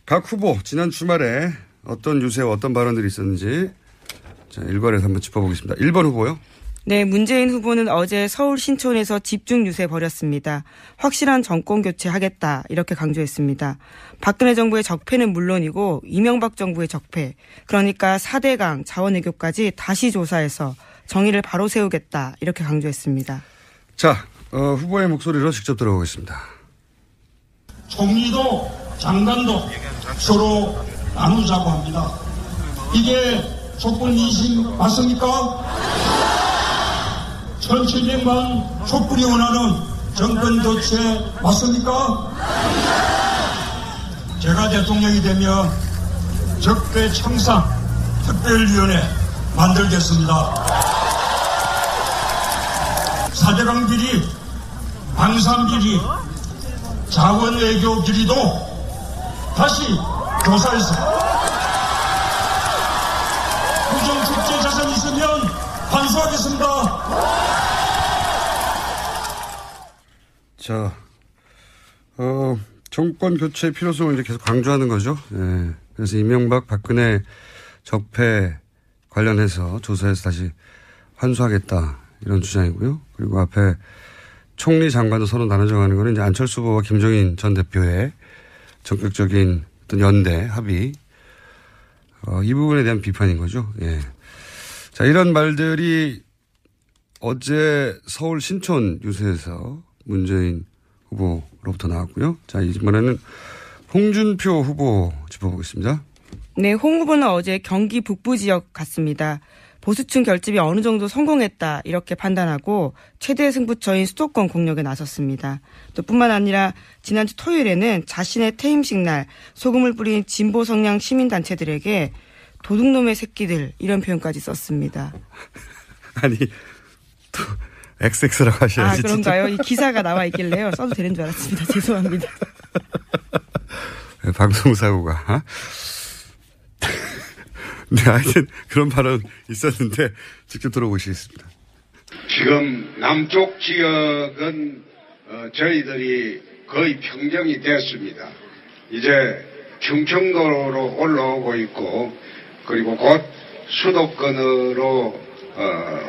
각 후보 지난 주말에 어떤 유세와 어떤 발언들이 있었는지 자, 일괄해서 한번 짚어보겠습니다. 1번 후보요. 네, 문재인 후보는 어제 서울 신촌에서 집중 유세 벌였습니다. 확실한 정권 교체하겠다 이렇게 강조했습니다. 박근혜 정부의 적폐는 물론이고 이명박 정부의 적폐, 그러니까 4대강 자원외교까지 다시 조사해서 정의를 바로 세우겠다 이렇게 강조했습니다. 자, 후보의 목소리로 직접 들어보겠습니다. 총리도 장관도 서로 나누자고 합니다. 이게 촛불 민심 맞습니까? 1700만 촛불이 원하는 정권 교체 맞습니까? 제가 대통령이 되면 적폐 청산 특별위원회 만들겠습니다. 4대강 비리, 방산 비리, 자원 외교 비리도 다시 조사해서 부정 축제 자산이 있으면 환수하겠습니다. 자, 정권 교체 필요성을 이제 계속 강조하는 거죠. 예. 그래서 이명박, 박근혜 적폐 관련해서 조사해서 다시 환수하겠다 이런 주장이고요. 그리고 앞에 총리 장관도 서로 나눠져 가는 거는 이제 안철수 후보와 김종인 전 대표의 전격적인 어떤 연대 합의, 이 부분에 대한 비판인 거죠. 예. 자, 이런 말들이 어제 서울 신촌 유세에서 문재인 후보로부터 나왔고요. 자, 이번에는 홍준표 후보 짚어보겠습니다. 네, 홍 후보는 어제 경기 북부 지역 갔습니다. 보수층 결집이 어느 정도 성공했다 이렇게 판단하고 최대 승부처인 수도권 공략에 나섰습니다. 또 뿐만 아니라 지난주 토요일에는 자신의 퇴임식 날 소금을 뿌린 진보 성향 시민단체들에게 도둑놈의 새끼들 이런 표현까지 썼습니다. 아니 또 XX라고 하셔야지. 아, 그런가요? 진짜. 이 기사가 나와 있길래요. 써도 되는 줄 알았습니다. 죄송합니다. 방송사고가. 네, 하여튼 그런 발언 있었는데 직접 들어보시겠습니다. 지금 남쪽 지역은 저희들이 거의 평정이 됐습니다. 이제 충청도로 올라오고 있고 그리고 곧 수도권으로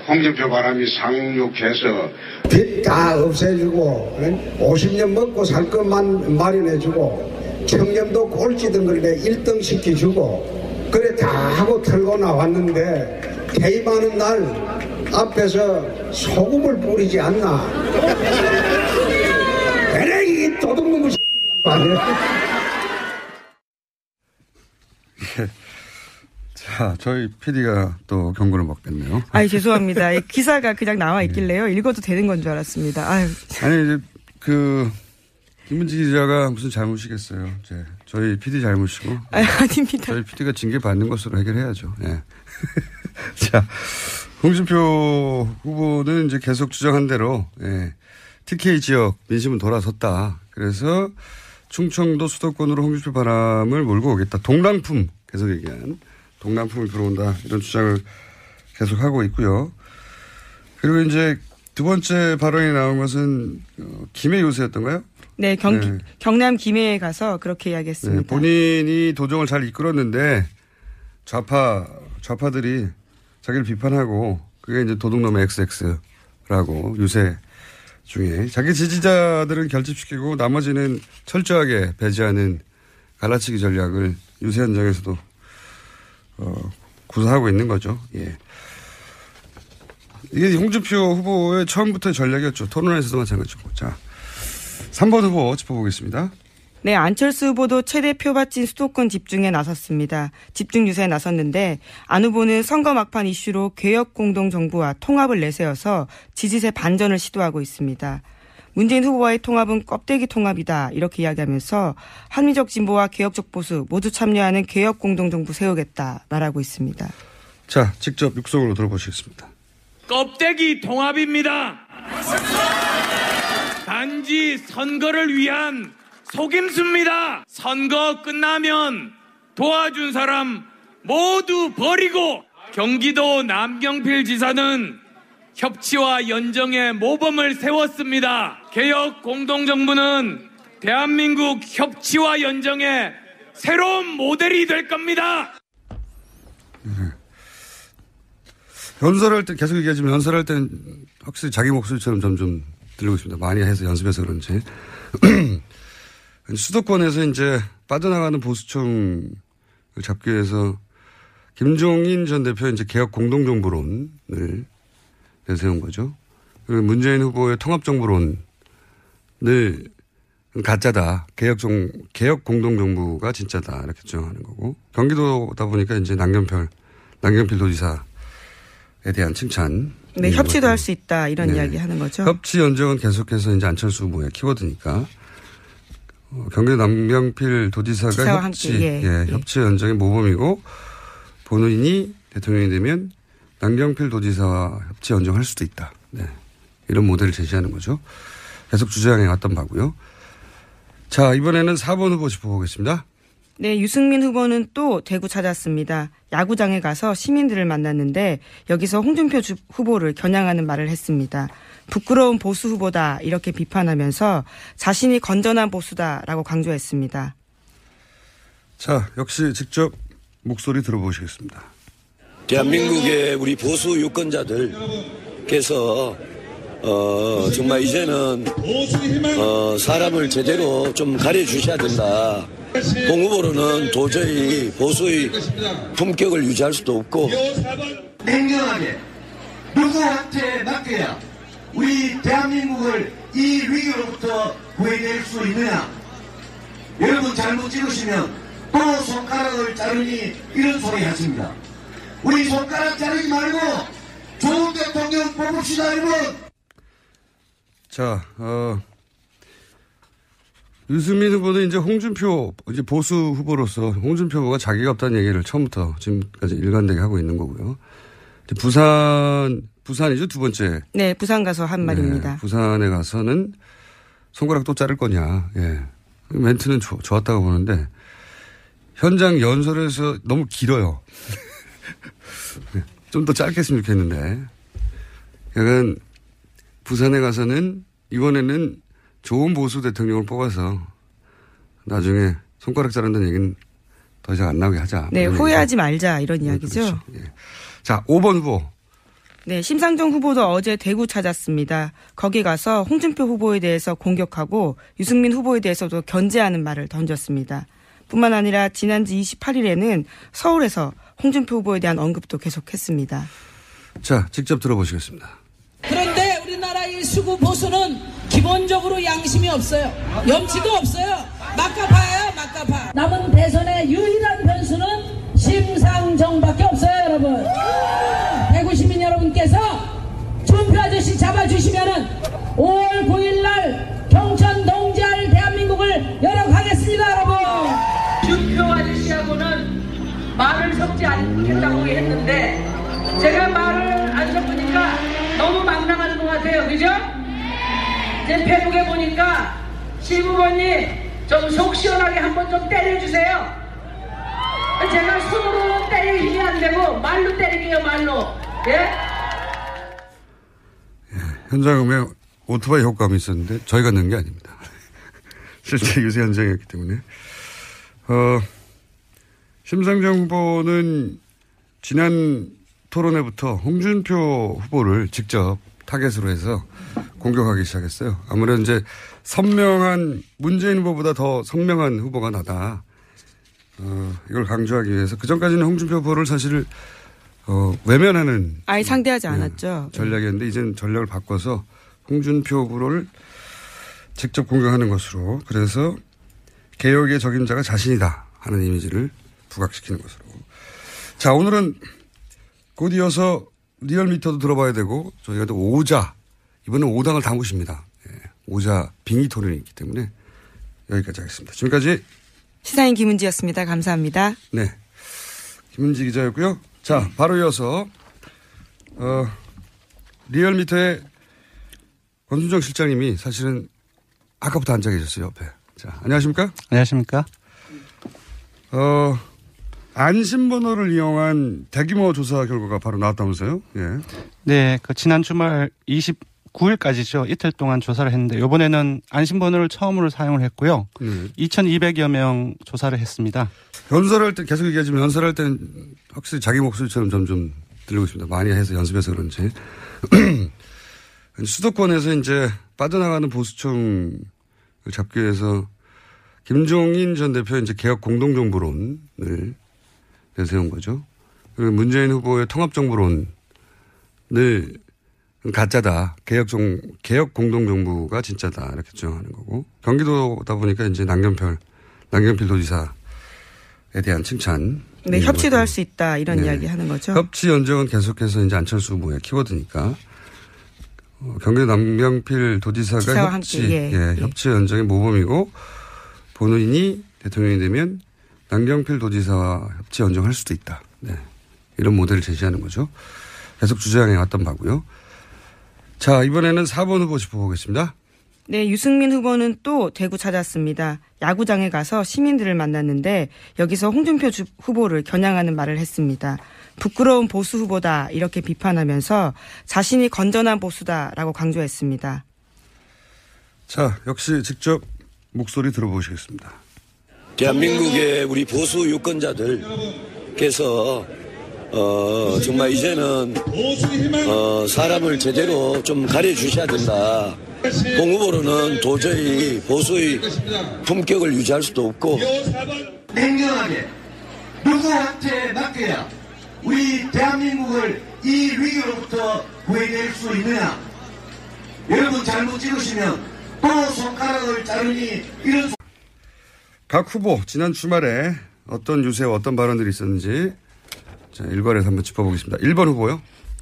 홍준표 바람이 상륙해서 빚 다 없애주고 50년 먹고 살 것만 마련해주고 청렴도 꼴찌든 그래 1등 시켜주고 그래 다 하고 털고 나왔는데 퇴임하는 날 앞에서 소금을 뿌리지 않나. 에이 도둑놈의 자, 저희 PD가 또 경고를 먹겠네요. 아이, 죄송합니다. 기사가 그냥 나와 있길래요. 읽어도 되는 건 줄 알았습니다. 아유. 아니, 이제 김문지 기자가 무슨 잘못이겠어요. 저희 PD 잘못이고. 아닙니다. 저희 PD가 징계 받는 것으로 해결해야죠. 네. 자, 홍준표 후보는 이제 계속 주장한 대로, TK 지역 민심은 돌아섰다. 그래서 충청도 수도권으로 홍준표 바람을 몰고 오겠다. 동랑품, 계속 얘기한 동랑품이 들어온다. 이런 주장을 계속 하고 있고요. 그리고 이제 두 번째 발언이 나온 것은 김해 요새였던가요? 네, 경남 김해에 가서 그렇게 이야기했습니다. 네, 본인이 도정을 잘 이끌었는데 좌파들이 자기를 비판하고 그게 이제 도둑놈의 XX라고 유세 중에 자기 지지자들은 결집시키고 나머지는 철저하게 배제하는 갈라치기 전략을 유세 현장에서도 구사하고 있는 거죠. 예. 이게 홍준표 후보의 처음부터의 전략이었죠. 토론에서도 마찬가지고. 자, 3번 후보 짚어보겠습니다. 네, 안철수 후보도 최대 표밭인 수도권 집중에 나섰습니다. 집중 유세에 나섰는데 안 후보는 선거 막판 이슈로 개혁 공동정부와 통합을 내세워서 지지세 반전을 시도하고 있습니다. 문재인 후보와의 통합은 껍데기 통합이다 이렇게 이야기하면서 합리적 진보와 개혁적 보수 모두 참여하는 개혁 공동정부 세우겠다 말하고 있습니다. 자, 직접 육성으로 들어보시겠습니다. 껍데기 통합입니다. 단지 선거를 위한 속임수입니다. 선거 끝나면 도와준 사람 모두 버리고 경기도 남경필 지사는 협치와 연정의 모범을 세웠습니다. 개혁 공동정부는 대한민국 협치와 연정의 새로운 모델이 될 겁니다. 연설할 때 계속 얘기하지만 연설할 때는 확실히 자기 목소리처럼 점점 들리고 있습니다. 많이 해서 연습해서 그런지. 수도권에서 이제 빠져나가는 보수층을 잡기 위해서 김종인 전 대표 이제 개혁 공동정부론을 내세운 거죠. 그리고 문재인 후보의 통합정부론을 가짜다. 개혁 공동정부가 진짜다. 이렇게 주장하는 거고. 경기도다 보니까 이제 남경필 도지사에 대한 칭찬. 네, 협치도 할 수 있다. 이런 네. 이야기 하는 거죠. 협치 연정은 계속해서 이제 안철수 후보의 키워드니까. 경기도 남경필 도지사가 협치 연정의 모범이고 본인이 대통령이 되면 남경필 도지사와 협치 연정할 수도 있다. 네. 이런 모델을 제시하는 거죠. 계속 주장해 왔던 바고요. 자, 이번에는 4번 후보 짚어보겠습니다. 네, 유승민 후보는 또 대구 찾았습니다. 야구장에 가서 시민들을 만났는데 여기서 홍준표 후보를 겨냥하는 말을 했습니다. 부끄러운 보수 후보다 이렇게 비판하면서 자신이 건전한 보수다라고 강조했습니다. 자, 역시 직접 목소리 들어보시겠습니다. 대한민국의 우리 보수 유권자들께서 정말 이제는 사람을 제대로 좀 가려주셔야 된다. 홍 후보로는 도저히 보수의 품격을 유지할 수도 없고 냉정하게 누구한테 맡겨야 우리 대한민국을 이 위기로부터 구해낼 수 있느냐. 여러분 잘못 찍으시면 또 손가락을 자르니 이런 소리 하십니다. 우리 손가락 자르지 말고 좋은 대통령 뽑읍시다 여러분. 자, 유승민 후보는 이제 홍준표, 이제 보수 후보로서 홍준표 후보가 자기가 없다는 얘기를 처음부터 지금까지 일관되게 하고 있는 거고요. 부산이죠, 두 번째. 네, 부산 가서 한 말입니다. 부산에 가서는 손가락 또 자를 거냐. 예. 멘트는 좋았다고 보는데 현장 연설에서 너무 길어요. 좀 더 짧게 했으면 좋겠는데. 약간 부산에 가서는 이번에는 좋은 보수 대통령을 뽑아서 나중에 손가락 자른다는 얘기는 더 이상 안 나오게 하자. 네, 후회하지 말자 이런 이야기죠. 그렇죠. 예. 자, 5번 후보. 네, 심상정 후보도 어제 대구 찾았습니다. 거기 가서 홍준표 후보에 대해서 공격하고 유승민 후보에 대해서도 견제하는 말을 던졌습니다. 뿐만 아니라 지난주 28일에는 서울에서 홍준표 후보에 대한 언급도 계속했습니다. 자, 직접 들어보시겠습니다. 그런데 우리나라의 수구 보수는 기본적으로 양심이 없어요. 염치도 없어요. 막가파예요, 막가파. 남은 대선의 유일한 변수는 심상정밖에 없어요, 여러분. 대구 시민 여러분께서 준표 아저씨 잡아주시면은 5월 9일날 경천 동지할 대한민국을 열어가겠습니다, 여러분. 준표 아저씨하고는 말을 섞지 않겠다고 했는데 제가 말을 안 섞으니까 너무 망랑하는 것 같아요, 그죠? 제 페북에 보니까 시부모님 좀 속 시원하게 한번 좀 때려주세요. 제가 손으로 때릴 힘이 안 되고 말로 때릴게요, 말로. 예? 현장음에 오토바이 효과음이 있었는데 저희가 넣은 게 아닙니다. 실제 유세 현장이었기 때문에. 심상정 후보는 지난 토론회부터 홍준표 후보를 직접 타겟으로 해서 공격하기 시작했어요. 아무래도 이제 선명한 문재인 후보보다 더 선명한 후보가 나다. 이걸 강조하기 위해서 그전까지는 홍준표 후보를 사실 외면하는 아예 상대하지 않았죠. 전략이었는데 이제는 전략을 바꿔서 홍준표 후보를 직접 공격하는 것으로 그래서 개혁의 적임자가 자신이다 하는 이미지를 부각시키는 것으로. 자, 오늘은 곧 이어서 리얼미터도 들어봐야 되고 저희가 또 오자 이번엔 5당을 다 모십니다. 오자 빙의 토론이 있기 때문에 여기까지 하겠습니다. 지금까지 시사인 김은지였습니다. 감사합니다. 네, 김은지 기자였고요. 자, 바로 이어서 리얼미터의 권순정 실장님이 사실은 아까부터 앉아 계셨어요. 옆에. 자, 안녕하십니까? 안녕하십니까? 안심번호를 이용한 대규모 조사 결과가 바로 나왔다면서요? 예. 네, 그 지난 주말 9일까지죠. 이틀 동안 조사를 했는데 이번에는 안심번호를 처음으로 사용을 했고요. 2,200여 명 조사를 했습니다. 연설할 때 계속 얘기하지만 연설할 때는 확실히 자기 목소리처럼 점점 들리고 있습니다. 많이 해서 연습해서 그런지. 수도권에서 이제 빠져나가는 보수층을 잡기 위해서 김종인 전 대표 이제 개혁 공동정부론을 내세운 거죠. 그리고 문재인 후보의 통합정부론을 가짜다. 개혁 공동정부가 진짜다. 이렇게 주장하는 거고. 경기도다 보니까 이제 남경필 도지사에 대한 칭찬. 네, 협치도 할 수 있다. 이런 이야기 하는 거죠. 협치 연정은 계속해서 이제 안철수 후보의 키워드니까. 경기도 남경필 도지사가 협치 연정의 모범이고 본인이 대통령이 되면 남경필 도지사와 협치 연정할 수도 있다. 네. 이런 모델을 제시하는 거죠. 계속 주장해 왔던 바고요. 자, 이번에는 4번 후보 짚어보겠습니다. 네, 유승민 후보는 또 대구 찾았습니다. 야구장에 가서 시민들을 만났는데 여기서 홍준표 후보를 겨냥하는 말을 했습니다. 부끄러운 보수 후보다 이렇게 비판하면서 자신이 건전한 보수다라고 강조했습니다. 자, 역시 직접 목소리 들어보시겠습니다. 대한민국의 우리 보수 유권자들께서 정말 이제는 사람을 제대로 좀 가려주셔야 된다. 홍 후보로는 도저히 보수의 품격을 유지할 수도 없고 냉정하게 누구한테 맡겨야 우리 대한민국을 이 위기로부터 구해낼 수 있느냐. 여러분 잘못 찍으시면 또 손가락을 자르니 이런. 각 후보 지난 주말에 어떤 유세와 어떤 발언들이 있었는지 자, 일괄해서 한번 짚어보겠습니다. 1번 후보요.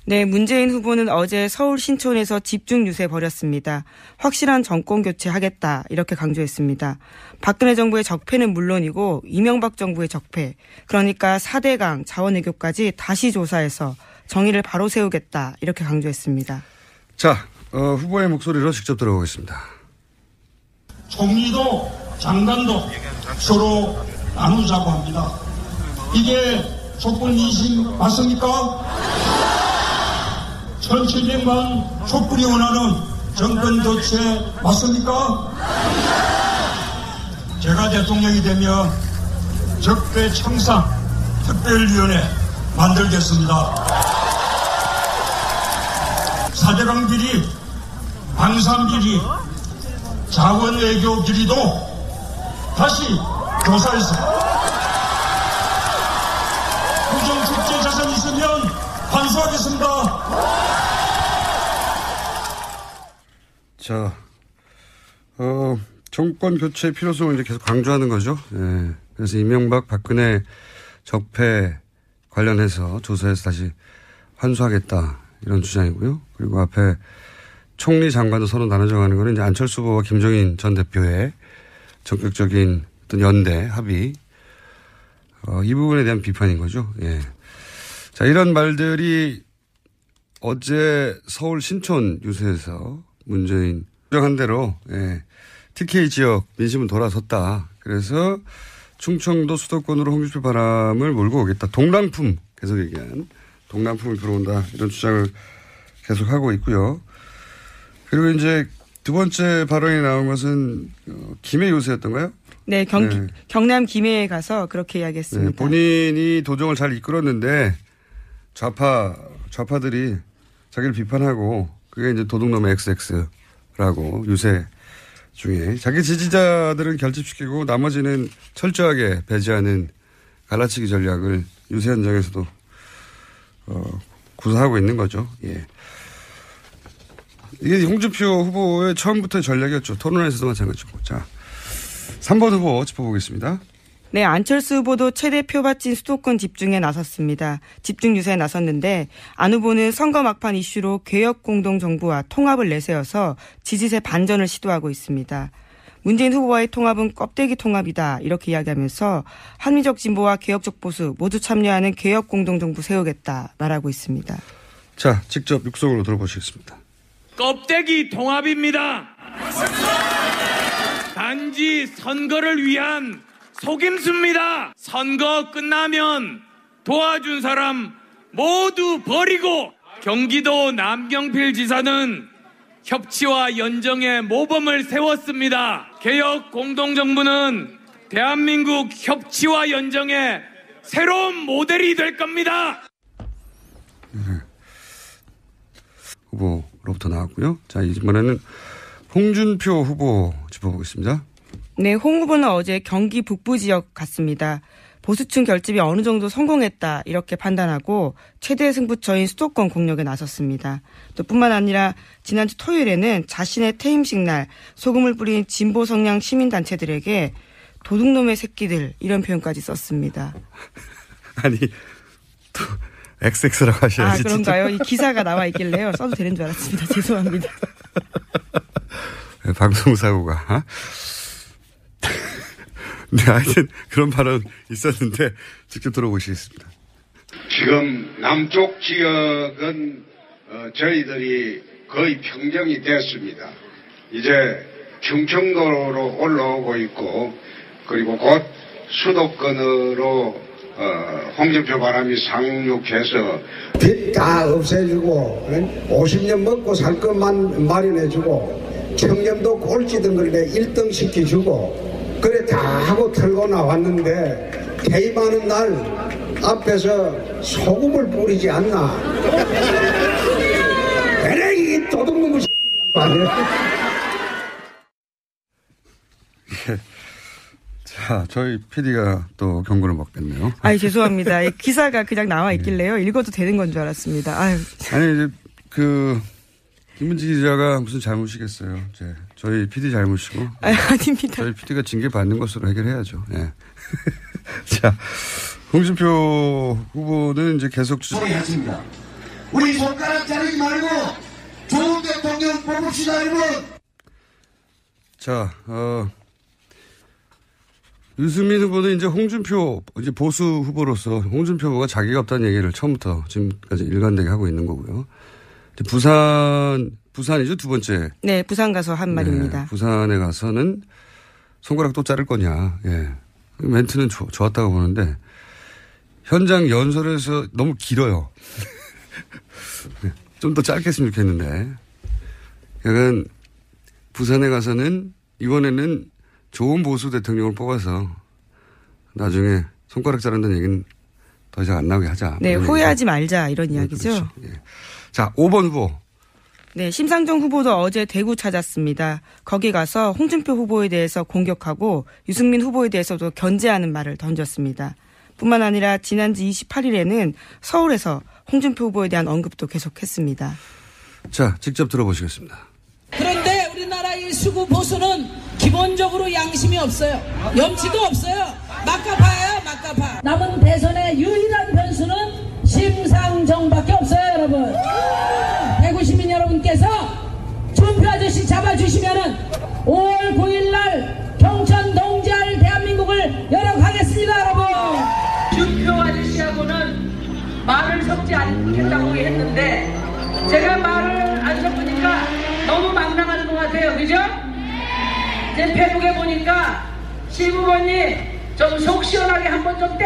네, 문재인 후보는 어제 서울 신촌에서 집중 유세 벌였습니다. 확실한 정권 교체하겠다 이렇게 강조했습니다. 박근혜 정부의 적폐는 물론이고 이명박 정부의 적폐, 그러니까 4대강 자원외교까지 다시 조사해서 정의를 바로 세우겠다 이렇게 강조했습니다. 자, 후보의 목소리로 직접 들어보겠습니다. 총리도 장관도 서로 나누자고 합니다. 이게 촛불민심 맞습니까? 1,700만 촛불이 원하는 정권 교체 맞습니까? 제가 대통령이 되면 적폐 청산 특별위원회 만들겠습니다. 4대강 비리, 방산 비리, 자원 외교 비리도 다시 조사해서 부정축제 자산 있으면 환수하겠습니다. 자, 정권 교체의 필요성을 이제 계속 강조하는 거죠. 예. 그래서 이명박, 박근혜 적폐 관련해서 조사해서 다시 환수하겠다 이런 주장이고요. 그리고 앞에 총리 장관도 서로 나눠져 가는 거는 이제 안철수 후보와 김종인 전 대표의 적극적인 어떤 연대 합의 이 부분에 대한 비판인 거죠. 예. 자, 이런 말들이 어제 서울 신촌 유세에서 문재인 주장한 대로 TK 지역 민심은 돌아섰다. 그래서 충청도 수도권으로 홍준표 바람을 몰고 오겠다. 동랑품 계속 얘기한 동랑품을 들어온다. 이런 주장을 계속하고 있고요. 그리고 이제 두 번째 발언이 나온 것은 김해 유세였던가요? 네, 경남 김해에 가서 그렇게 이야기했습니다. 네, 본인이 도정을 잘 이끌었는데 좌파들이 자기를 비판하고 그게 이제 도둑놈의 XX라고 유세 중에 자기 지지자들은 결집시키고 나머지는 철저하게 배제하는 갈라치기 전략을 유세 현장에서도 구사하고 있는 거죠. 예. 이게 홍준표 후보의 처음부터의 전략이었죠. 토론에서도 마찬가지고. 자, 3번 후보 짚어보겠습니다. 네, 안철수 후보도 최대 표밭진 수도권 집중에 나섰습니다. 집중 유세에 나섰는데 안 후보는 선거 막판 이슈로 개혁 공동정부와 통합을 내세워서 지지세 반전을 시도하고 있습니다. 문재인 후보와의 통합은 껍데기 통합이다 이렇게 이야기하면서 합리적 진보와 개혁적 보수 모두 참여하는 개혁 공동정부 세우겠다 말하고 있습니다. 자, 직접 육성으로 들어보시겠습니다. 껍데기 통합입니다. 단지 선거를 위한 속임수입니다. 선거 끝나면 도와준 사람 모두 버리고 경기도 남경필 지사는 협치와 연정의 모범을 세웠습니다. 개혁 공동정부는 대한민국 협치와 연정의 새로운 모델이 될 겁니다. 후보로부터 나왔고요. 자, 이번에는 홍준표 후보 짚어보겠습니다. 네, 홍 후보는 어제 경기 북부 지역 갔습니다. 보수층 결집이 어느 정도 성공했다 이렇게 판단하고 최대 승부처인 수도권 공략에 나섰습니다. 또 뿐만 아니라 지난주 토요일에는 자신의 퇴임식 날 소금을 뿌린 진보 성향 시민단체들에게 도둑놈의 새끼들 이런 표현까지 썼습니다. 아니 또 XX라고 하셔야지. 아 그런가요? 이 기사가 나와 있길래요. 써도 되는 줄 알았습니다. 죄송합니다. 네, 방송사고가. 네, 하여튼 그런 발언 있었는데 직접 들어보시겠습니다. 지금 남쪽 지역은 저희들이 거의 평정이 됐습니다. 이제 충청도로 올라오고 있고 그리고 곧 수도권으로 홍준표 바람이 상륙해서 빚 다 없애주고 50년 먹고 살 것만 마련해주고 청렴도 꼴찌던 걸 1등 시켜주고 그래 다 하고 털고 나왔는데 퇴임하는 날 앞에서 소금을 뿌리지 않나. 그래 이 도둑놈의 자, 저희 PD가 또 경고를 먹겠네요. 아이 죄송합니다. 기사가 그냥 나와 있길래요. 읽어도 되는 건 줄 알았습니다. 아유. 아니 이제 김은지 기자가 무슨 잘못이겠어요. 저희 PD 잘못이고. 아닙니다. 저희 PD가 징계 받는 것으로 해결해야죠. 예. 자, 홍준표 후보는 이제 계속 소리했습니다. 우리 손가락 자르지 말고 좋은 대통령 뽑읍시다, 여러분. 자, 유승민 후보는 이제 홍준표 이제 보수 후보로서 홍준표 후보가 자기가 없다는 얘기를 처음부터 지금까지 일관되게 하고 있는 거고요. 부산이죠, 두 번째. 네, 부산 가서 한 말입니다. 부산에 가서는 손가락 또 자를 거냐. 예. 멘트는 좋았다고 보는데 현장 연설에서 너무 길어요. 좀 더 짧게 했으면 좋겠는데. 약간 부산에 가서는 이번에는 좋은 보수 대통령을 뽑아서 나중에 손가락 자른다는 얘기는 더 이상 안 나오게 하자. 네, 후회하지 말자 이런 이야기죠. 그렇죠. 예. 자, 5번 후보. 네, 심상정 후보도 어제 대구 찾았습니다. 거기 가서 홍준표 후보에 대해서 공격하고 유승민 후보에 대해서도 견제하는 말을 던졌습니다. 뿐만 아니라 지난주 28일에는 서울에서 홍준표 후보에 대한 언급도 계속했습니다. 자, 직접 들어보시겠습니다. 그런데 우리나라의 수구 보수는 기본적으로 양심이 없어요. 염치도 없어요. 막가파예요, 막가파. 남은 대선의 유일한 변수는 심상정밖에 없어요, 여러분. 대구 시민 여러분께서 준표 아저씨 잡아주시면은 5월 9일날 경천 동지할 대한민국을 열어가겠습니다, 여러분. 준표 아저씨하고는 말을 섞지 않겠다고 했는데 제가 말을 안 섞으니까 너무 망랑하는 것 같아요, 그죠? 제 페북에 보니까 시부모님 좀 속 시원하게 한번 좀